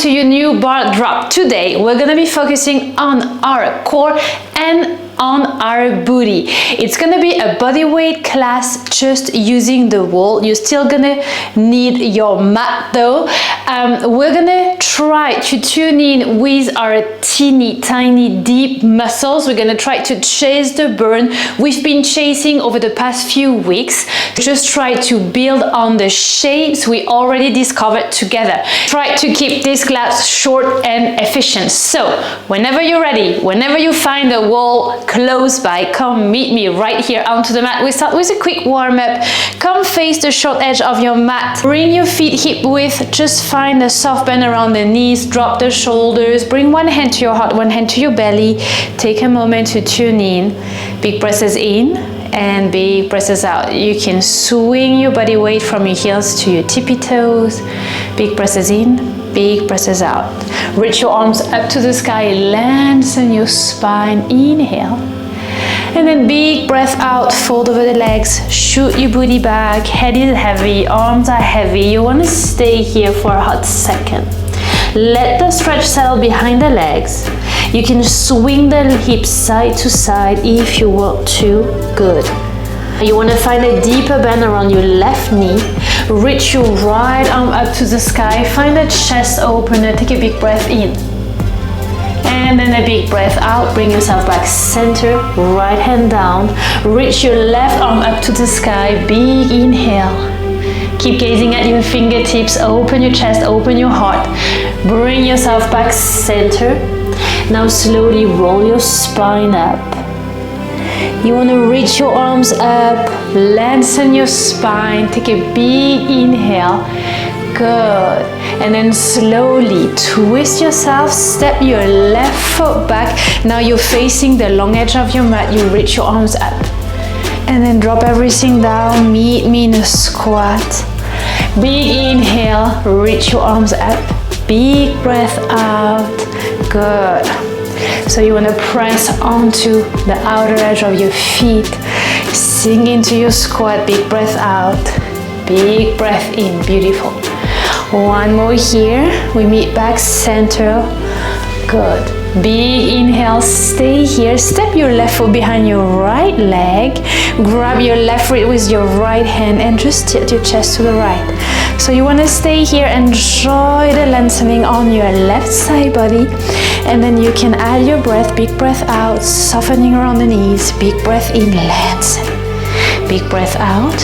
to your new bar drop. Today we're gonna be focusing on our core and on our booty. It's gonna be a body weight class just using the wall. You're still gonna need your mat though. We're gonna try to tune in with our teeny tiny deep muscles. We're gonna try to chase the burn we've been chasing over the past few weeks. Just try to build on the shapes we already discovered together. Try to keep this class short and efficient. So whenever you're ready, whenever you find a wall close by, come meet me right here onto the mat. We start with a quick warm-up. Come face the short edge of your mat. Bring your feet hip width. Just find a soft bend around the knees. Drop the shoulders. Bring one hand to your heart, one hand to your belly. Take a moment to tune in. Big presses in and big presses out. You can swing your body weight from your heels to your tippy toes. Big presses in, big presses out. Reach your arms up to the sky, lengthen your spine, inhale. And then big breath out, fold over the legs, shoot your booty back, head is heavy, arms are heavy. You want to stay here for a hot second. Let the stretch settle behind the legs. You can swing the hips side to side if you want to. Good. You want to find a deeper bend around your left knee. Reach your right arm up to the sky. Find a chest opener. Take a big breath in. And then a big breath out. Bring yourself back center. Right hand down. Reach your left arm up to the sky. Big inhale. Keep gazing at your fingertips. Open your chest. Open your heart. Bring yourself back center. Now slowly roll your spine up. You want to reach your arms up, lengthen your spine, take a big inhale. Good. And then slowly twist yourself, step your left foot back. Now you're facing the long edge of your mat. You reach your arms up. And then drop everything down. Meet me in a squat. Big inhale, reach your arms up. Big breath out. Good. So you want to press onto the outer edge of your feet. Sink into your squat. Big breath out. Big breath in. Beautiful. One more here. We meet back center. Good. Big inhale. Stay here. Step your left foot behind your right leg. Grab your left rib with your right hand and just tilt your chest to the right. So you want to stay here. Enjoy the lengthening on your left side body. And then you can add your breath. Big breath out. Softening around the knees. Big breath in. Lengthen. Big breath out.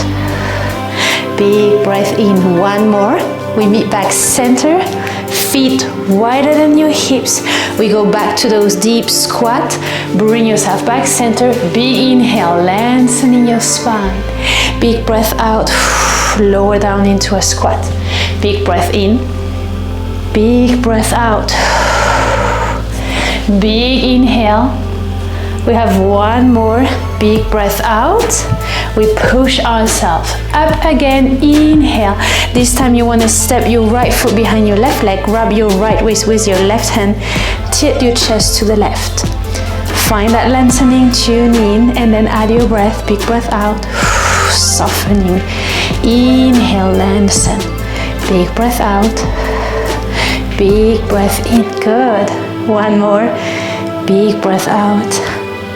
Big breath in. One more. We meet back center. Feet wider than your hips. We go back to those deep squat. Bring yourself back center. Big inhale, lengthening your spine. Big breath out. Lower down into a squat. Big breath in. Big breath out. Big inhale. We have one more. Big breath out. We push ourselves up again. Inhale. This time you want to step your right foot behind your left leg. Grab your right waist with your left hand. Tilt your chest to the left. Find that lengthening, tune in, and then add your breath. Big breath out. Softening. Inhale, lengthen. Big breath out. Big breath in. Good. One more. Big breath out.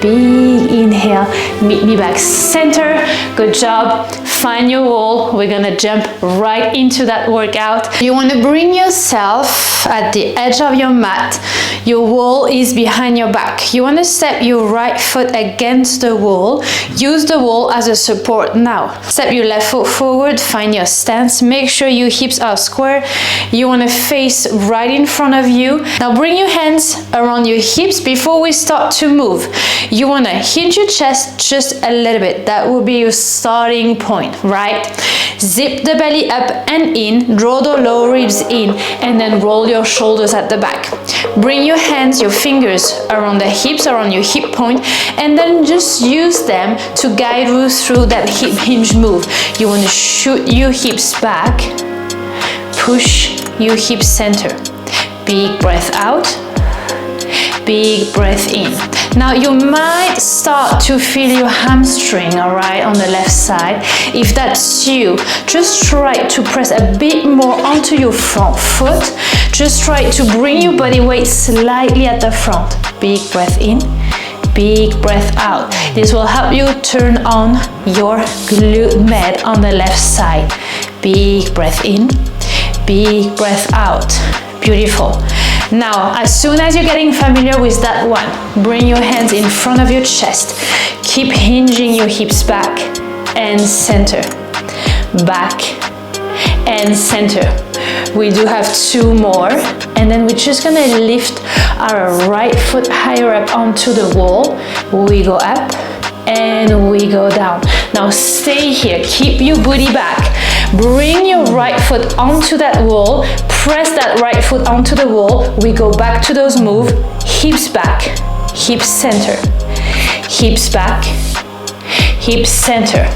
Big inhale. Meet me back center. Good job. Find your wall. We're gonna jump right into that workout. You want to bring yourself at the edge of your mat. Your wall is behind your back. You want to step your right foot against the wall. Use the wall as a support now. Step your left foot forward. Find your stance. Make sure your hips are square. You want to face right in front of you. Now bring your hands around your hips before we start to move. You want to hinge your chest just a little bit. That will be your starting point, right? Zip the belly up and in. Draw the lower ribs in and then roll your shoulders at the back. Bring your hands, your fingers around the hips, around your hip point, and then just use them to guide you through that hip hinge move. You want to shoot your hips back. Push your hips center. Big breath out. big breath in. Now you might start to feel your hamstring, all right, on the left side. If that's you, just try to press a bit more onto your front foot. Just try to bring your body weight slightly at the front. Big breath in, big breath out. This will help you turn on your glute med on the left side. Big breath in, big breath out. Beautiful. Now, as soon as you're getting familiar with that one, bring your hands in front of your chest. Keep hinging your hips back and center. Back and center. We do have 2 more, and then we're just gonna lift our right foot higher up onto the wall. We go up and we go down. Now stay here, keep your booty back. Bring your right foot onto that wall, press that right foot onto the wall. We go back to those moves, hips back, hips center, hips back, hips center.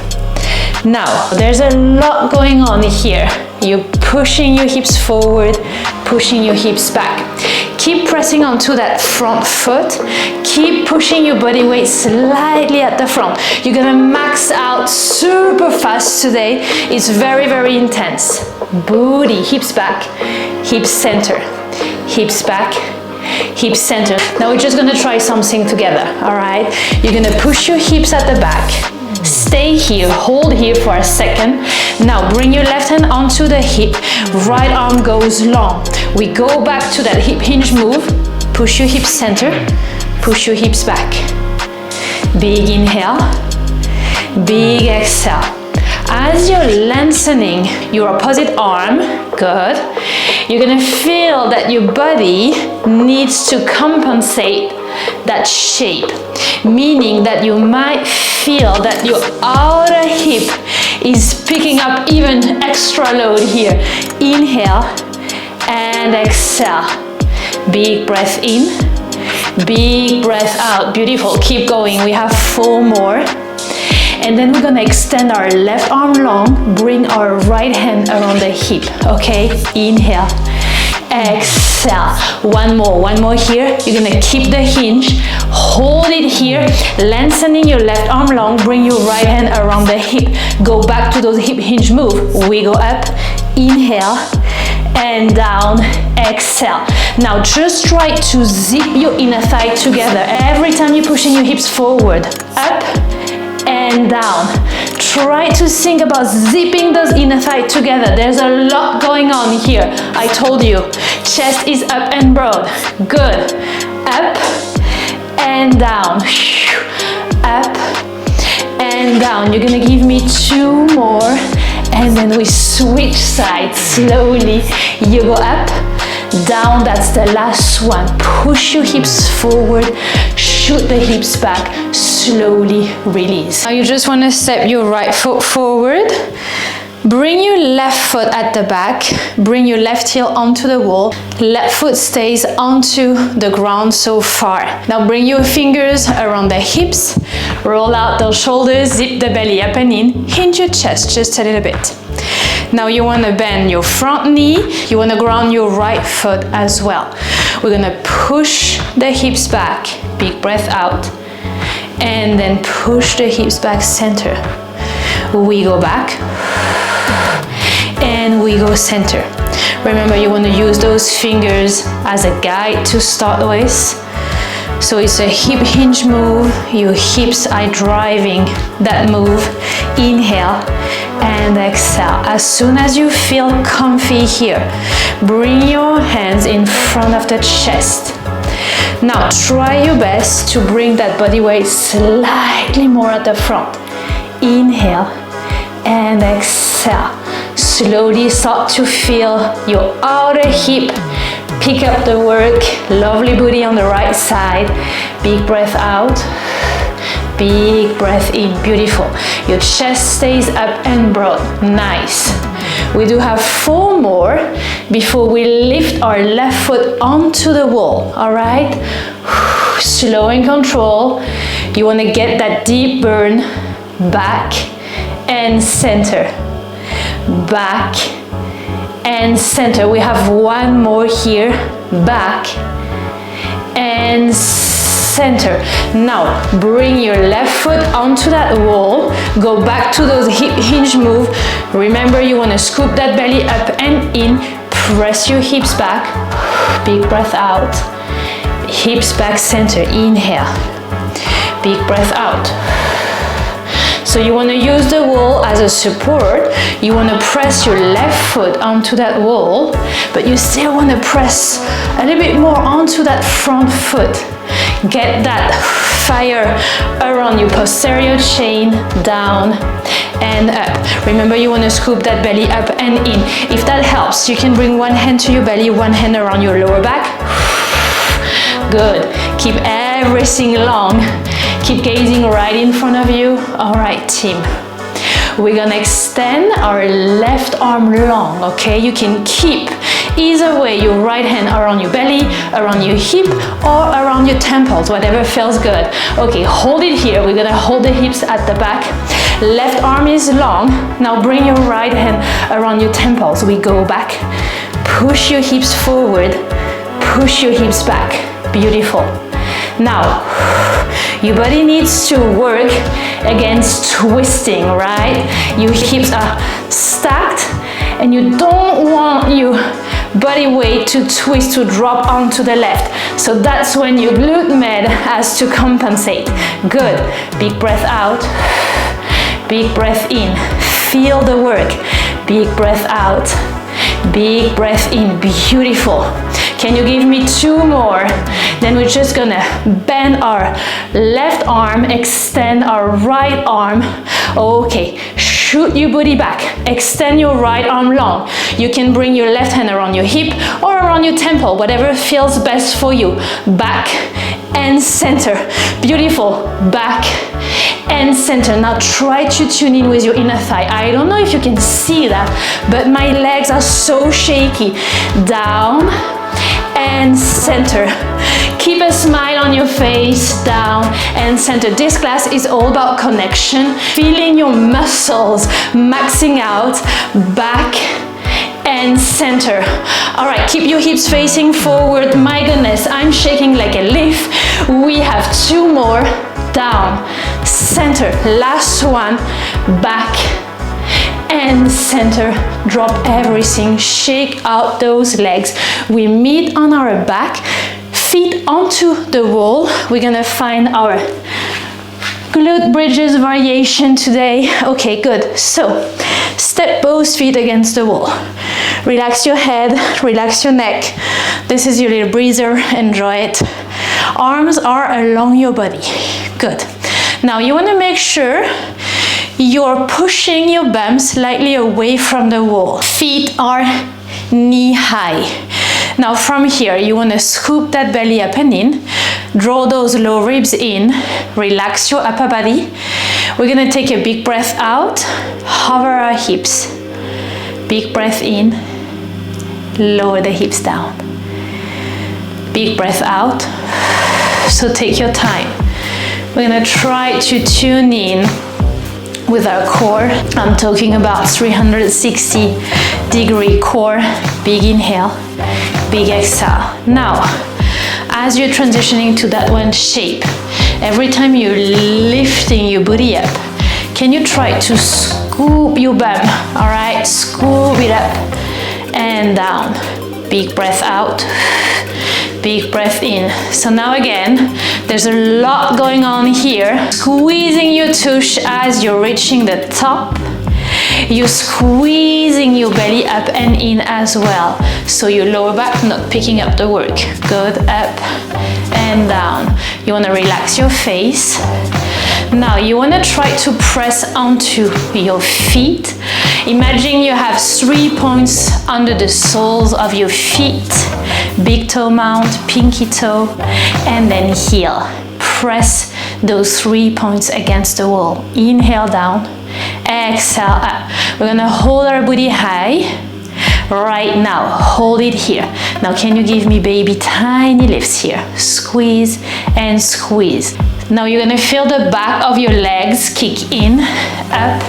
Now, there's a lot going on here. You're pushing your hips forward, pushing your hips back. Keep pressing onto that front foot. Keep pushing your body weight slightly at the front. You're gonna max out super fast today. It's very, very intense. Booty, hips back, hips center, hips back, hips center. Now we're just gonna try something together, all right? You're gonna push your hips at the back. Stay here, hold here for a second. Now bring your left hand onto the hip, right arm goes long. We go back to that hip hinge move, push your hips center, push your hips back. Big inhale, big exhale. As you're lengthening your opposite arm, good, you're gonna feel that your body needs to compensate that shape, meaning that you might feel that your outer hip is picking up even extra load here. Inhale and exhale. Big breath in, big breath out. Beautiful, keep going. We have 4 more. And then we're gonna extend our left arm long, bring our right hand around the hip, okay? Inhale, exhale. One more here. You're gonna keep the hinge, hold it here, lengthening your left arm long, bring your right hand around the hip. Go back to those hip hinge move. We go up, inhale, and down, exhale. Now just try to zip your inner thigh together. Every time you're pushing your hips forward, up, and down. Try to think about zipping those inner thighs together. There's a lot going on here. I told you, chest is up and broad. Good. Up and down. Up and down. You're gonna give me 2 more, and then we switch sides slowly. You go up, down, that's the last one. Push your hips forward, shoot the hips back, slowly release. Now you just want to step your right foot forward, bring your left foot at the back, bring your left heel onto the wall, left foot stays onto the ground so far. Now bring your fingers around the hips, roll out those shoulders, zip the belly up and in, hinge your chest just a little bit. Now you want to bend your front knee, you want to ground your right foot as well. We're going to push the hips back, big breath out, and then push the hips back center. We go back, and we go center. Remember, you want to use those fingers as a guide to start with. So it's a hip hinge move, your hips are driving that move. Inhale and exhale. As soon as you feel comfy here, bring your hands in front of the chest. Now try your best to bring that body weight slightly more at the front. Inhale and exhale. Slowly start to feel your outer hip pick up the work. Lovely booty on the right side. Big breath out, big breath in. Beautiful. Your chest stays up and broad. Nice. We do have 4 more before we lift our left foot onto the wall. All right, slow and control. You want to get that deep burn. Back and center, back and center. We have 1 more here. Back and center. Now bring your left foot onto that wall, go back to those hip hinge move. Remember, you want to scoop that belly up and in, press your hips back, big breath out, hips back, center, inhale, big breath out. So you want to use the wall as a support. You want to press your left foot onto that wall, but you still want to press a little bit more onto that front foot. Get that fire around your posterior chain, down and up. Remember, you want to scoop that belly up and in. If that helps, you can bring one hand to your belly, one hand around your lower back. Good. Keep everything long. Keep gazing right in front of you. All right, team. We're gonna extend our left arm long, okay? You can keep either way your right hand around your belly, around your hip, or around your temples, whatever feels good. Okay, hold it here. We're gonna hold the hips at the back. Left arm is long. Now bring your right hand around your temples. We go back. Push your hips forward. Push your hips back. Beautiful. Now, your body needs to work against twisting, right? Your hips are stacked and you don't want your body weight to twist, to drop onto the left. So that's when your glute med has to compensate. Good. Big breath out. Big breath in. Feel the work. Big breath out. Big breath in. Beautiful. Can you give me 2 more? Then we're just gonna bend our left arm, extend our right arm. Okay, shoot your booty back. Extend your right arm long. You can bring your left hand around your hip or around your temple, whatever feels best for you. Back and center. Beautiful. Back and center. Now try to tune in with your inner thigh. I don't know if you can see that, but my legs are so shaky. Down and center. Keep a smile on your face, down and center. This class is all about connection, feeling your muscles maxing out, back and center. All right, keep your hips facing forward. My goodness, I'm shaking like a leaf. We have 2 more, down, center. Last one, back and center. Drop everything, shake out those legs. We meet on our back, feet onto the wall. We're gonna find our glute bridges variation today. Okay, good. So step both feet against the wall. Relax your head, relax your neck. This is your little breather, enjoy it. Arms are along your body. Good. Now you wanna make sure you're pushing your bum slightly away from the wall. Feet are knee high. Now from here, you want to scoop that belly up and in. Draw those low ribs in. Relax your upper body. We're going to take a big breath out. Hover our hips. Big breath in. Lower the hips down. Big breath out. So take your time. We're going to try to tune in with our core. I'm talking about 360-degree core. Big inhale, big exhale. Now, as you're transitioning to that one shape, every time you're lifting your booty up, can you try to scoop your bum? All right, scoop it up and down. Big breath out, big breath in. So now again, there's a lot going on here. Squeezing your tush as you're reaching the top. You're squeezing your belly up and in as well. So your lower back not picking up the work. Good, up and down. You wanna relax your face. Now you wanna try to press onto your feet. Imagine you have 3 points under the soles of your feet. Big toe mount, pinky toe, and then heel. Press those 3 points against the wall. Inhale down, exhale up. We're gonna hold our booty high. Right now, hold it here. Now can you give me baby tiny lifts here? Squeeze and squeeze. Now you're gonna feel the back of your legs kick in, up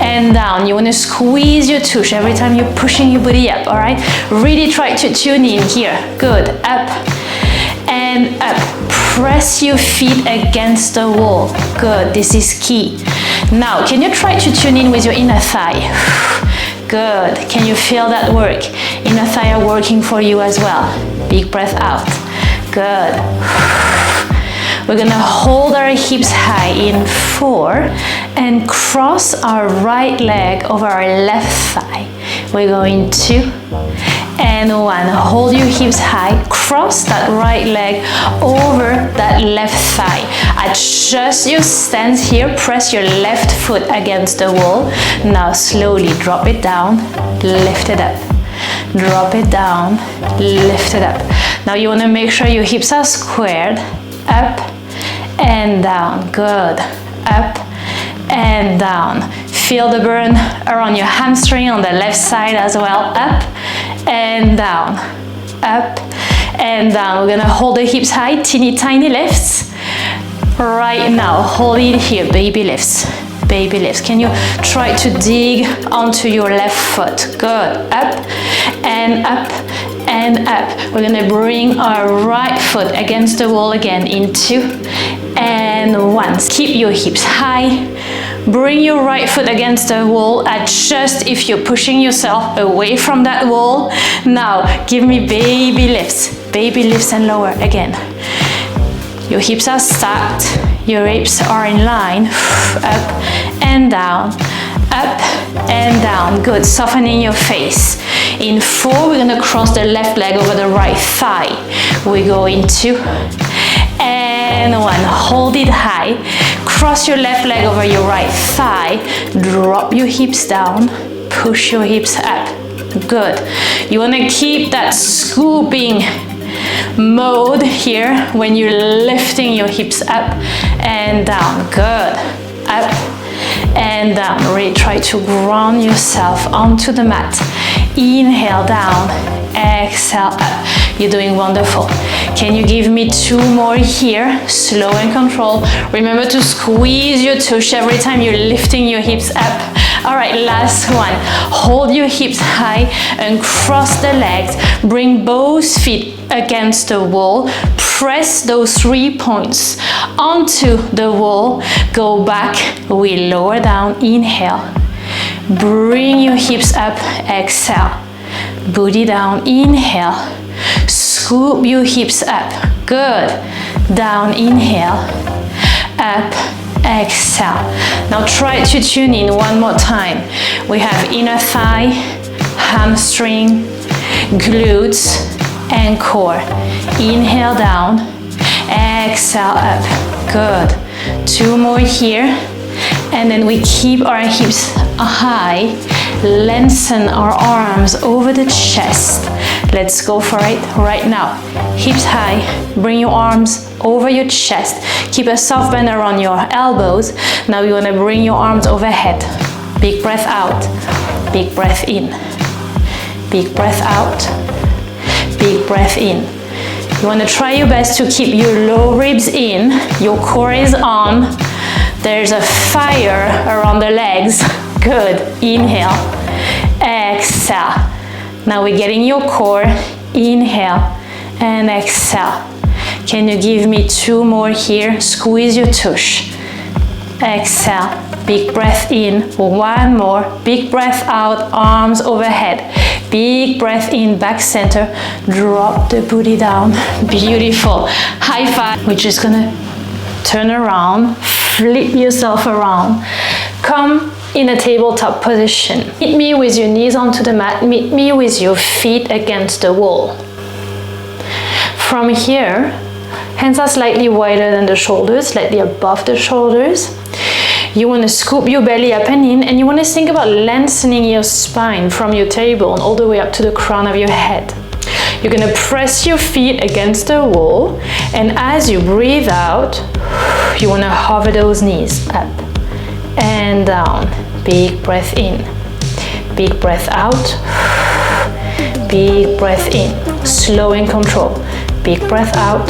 and down. You wanna squeeze your tush every time you're pushing your booty up, all right? Really try to tune in here. Good, up and and up. Press your feet against the wall. Good, this is key. Now, can you try to tune in with your inner thigh? Good, can you feel that work? Inner thigh are working for you as well. Big breath out. Good. We're gonna hold our hips high in 4 and cross our right leg over our left thigh. We're going 2 and 1. Hold your hips high, cross that right leg over that left thigh. Adjust your stance here, press your left foot against the wall. Now slowly drop it down, lift it up. Drop it down, lift it up. Now you wanna make sure your hips are squared, up and down. Good. Up and down. Feel the burn around your hamstring on the left side as well. Up and down. Up and down. We're gonna hold the hips high, teeny tiny lifts. Right now, hold it here, baby lifts. Baby lifts. Can you try to dig onto your left foot? Good. Up and up and up. We're gonna bring our right foot against the wall again in 2 and 1. Keep your hips high. Bring your right foot against the wall. Adjust if you're pushing yourself away from that wall. Now, give me baby lifts and lower again. Your hips are stacked, your hips are in line, up and down, up and down. Good, softening your face. In 4, we're gonna cross the left leg over the right thigh. We go in 2 and 1. Hold it high. Cross your left leg over your right thigh. Drop your hips down. Push your hips up. Good. You want to keep that scooping mode here when you're lifting your hips up and down. Good. Up and down. Really try to ground yourself onto the mat. Inhale down. Exhale up. You're doing wonderful. Can you give me 2 more here? Slow and control. Remember to squeeze your tush every time you're lifting your hips up. All right, last one. Hold your hips high and cross the legs. Bring both feet against the wall. Press those 3 points onto the wall. Go back. We lower down. Inhale. Bring your hips up. Exhale. Booty down. Inhale. Scoop your hips up. Good. Down. Inhale. Up. Exhale. Now try to tune in one more time. We have inner thigh, hamstring, glutes, and core. Inhale down. Exhale up. Good. 2 more here. And then we keep our hips high. Lengthen our arms over the chest. Let's go for it right now. Hips high. Bring your arms over your chest. Keep a soft bend around your elbows. Now you want to bring your arms overhead. Big breath out. Big breath in. Big breath out. Big breath in. You want to try your best to keep your low ribs in. Your core is on. There's a fire around the legs. Good. Inhale. Exhale. Now we're getting your core. Inhale and exhale. Can you give me 2 more here? Squeeze your tush. Exhale. Big breath in. 1 more. Big breath out. Arms overhead. Big breath in. Back center. Drop the booty down. Beautiful. High five. We're just gonna turn around. Flip yourself around. Come in a tabletop position. Meet me with your knees onto the mat. Meet me with your feet against the wall. From here, hands are slightly wider than the shoulders, slightly above the shoulders. You want to scoop your belly up and in, and you want to think about lengthening your spine from your tailbone all the way up to the crown of your head. You're going to press your feet against the wall, and as you breathe out, you want to hover those knees up and down. Big breath in. Big breath out. Big breath in. Slow and control. Big breath out.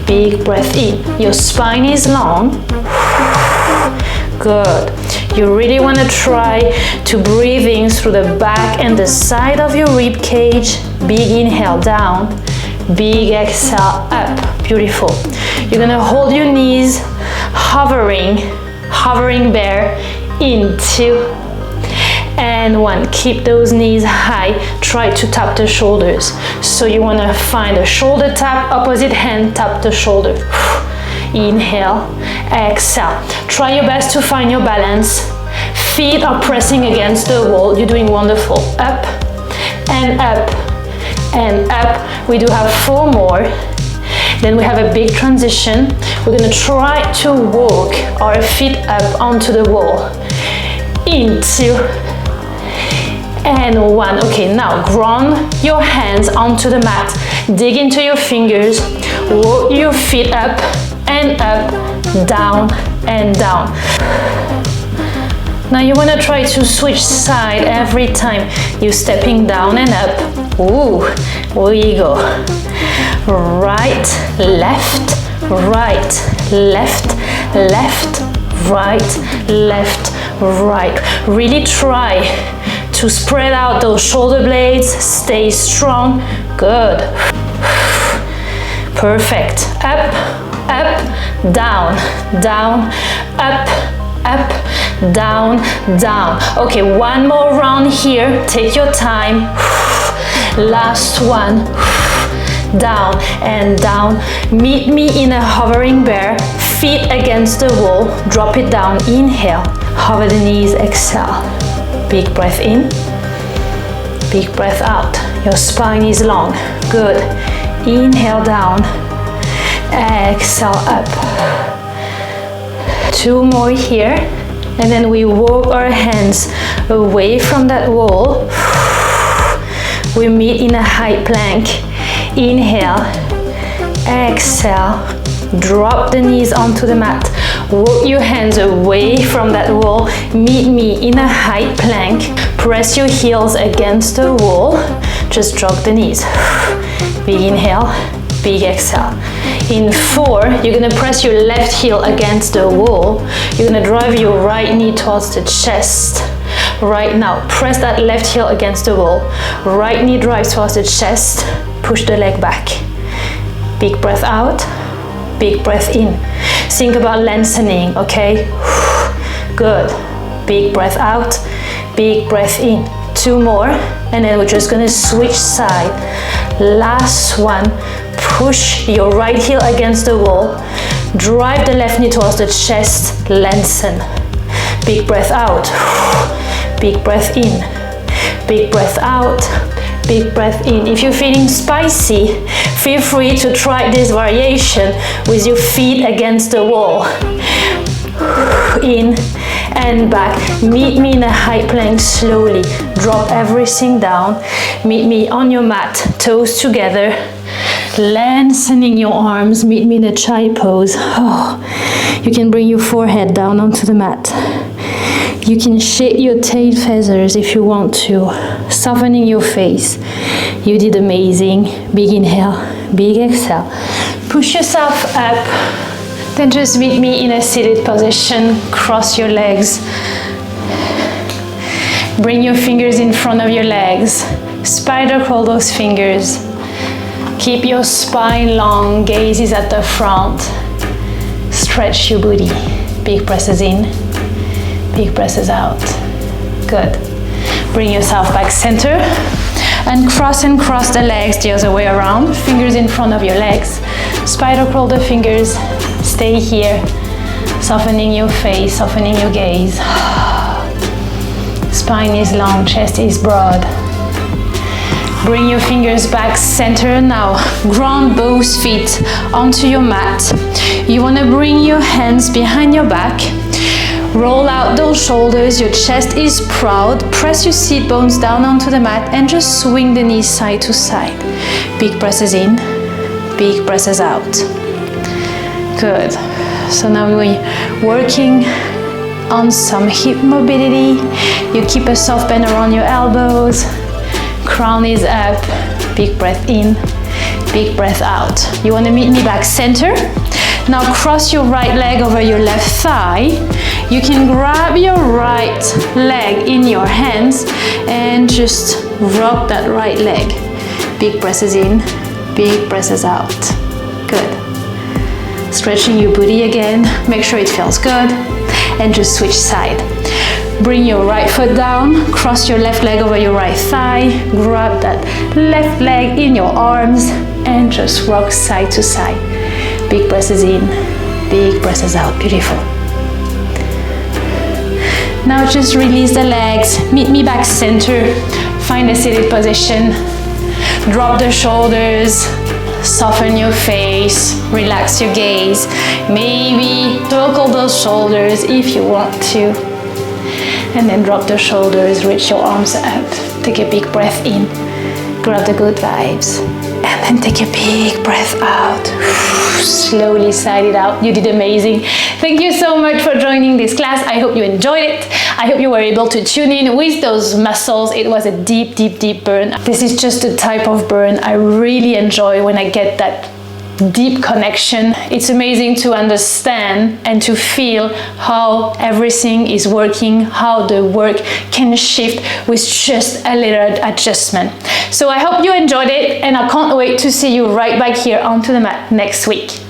Big breath in. Your spine is long. Good. You really want to try to breathe in through the back and the side of your rib cage. Big inhale down. big exhale, up. Beautiful. You're gonna hold your knees, hovering bear, in 2 and 1. Keep those knees high. Try to tap the shoulders. So you wanna find a shoulder tap, opposite hand tap the shoulder. Inhale, exhale. Try your best to find your balance. Feet are pressing against the wall. You're doing wonderful. Up and up and up. We do have 4 more. Then we have a big transition. We're gonna try to walk our feet up onto the wall. In 2 and 1. Okay, now ground your hands onto the mat. Dig into your fingers. Walk your feet up and up, down and down. Now you want to try to switch side every time you're stepping down and up. Ooh, here you go. Right, left, right, left, left, right, left, right. Really try to spread out those shoulder blades. Stay strong. Good. Perfect. Up, up, down, down, up, up, down, down. Okay, one more round here. Take your time. Last one. Down and down. Meet me in a hovering bear. Feet against the wall. Drop it down. Inhale. Hover the knees. Exhale. Big breath in. Big breath out. Your spine is long. Good. Inhale down. Exhale up. 2 more here. And then we walk our hands away from that wall. We meet in a high plank. Inhale. Exhale. Drop the knees onto the mat. Walk your hands away from that wall. Meet me in a high plank. Press your heels against the wall. Just drop the knees. Big inhale, big exhale. In 4, you're gonna press your left heel against the wall. You're gonna drive your right knee towards the chest. Right now, press that left heel against the wall. Right knee drives towards the chest. Push the leg back. Big breath out, big breath in. Think about lengthening, okay? Good. Big breath out, big breath in. 2 more, and then we're just gonna switch side. Last one. Push your right heel against the wall. Drive the left knee towards the chest. Lengthen. Big breath out. Big breath in. Big breath out. Big breath in. If you're feeling spicy, feel free to try this variation with your feet against the wall. In and back. Meet me in a high plank slowly. Drop everything down. Meet me on your mat, toes together. Lengthening your arms. Meet me in a child pose. Oh, you can bring your forehead down onto the mat. You can shake your tail feathers if you want to. Softening your face. You did amazing. Big inhale, big exhale. Push yourself up. Then just meet me in a seated position. Cross your legs. Bring your fingers in front of your legs. Spider crawl those fingers. Keep your spine long, gaze is at the front. Stretch your booty. Big presses in, big presses out. Good. Bring yourself back center and cross the legs the other way around. Fingers in front of your legs. Spider crawl the fingers. Stay here. Softening your face, softening your gaze. Spine is long, chest is broad. Bring your fingers back center now. Ground both feet onto your mat. You want to bring your hands behind your back. Roll out those shoulders. Your chest is proud. Press your seat bones down onto the mat and just swing the knees side to side. Big presses in, big presses out. Good. So now we're working on some hip mobility. You keep a soft bend around your elbows. Crown is up, big breath in, big breath out. You want to meet me back center. Now cross your right leg over your left thigh. You can grab your right leg in your hands and just rock that right leg. Big presses in, Big presses out. Good. Stretching your booty again. Make sure it feels good. And just switch side. Bring your right foot down, cross your left leg over your right thigh, grab that left leg in your arms, and just rock side to side. Big presses in, big presses out. Beautiful. Now just release the legs, meet me back center, find a seated position, drop the shoulders, soften your face, relax your gaze, maybe circle those shoulders if you want to. And then drop the shoulders, reach your arms up. Take a big breath in, grab the good vibes, and then take a big breath out. Slowly sigh it out. You did amazing. Thank you so much for joining this class. I hope you enjoyed it. I hope you were able to tune in with those muscles. It was a deep, deep, deep burn. This is just the type of burn I really enjoy when I get that deep connection. It's amazing to understand and to feel how everything is working, how the work can shift with just a little adjustment. So I hope you enjoyed it, and I can't wait to see you right back here onto the mat next week.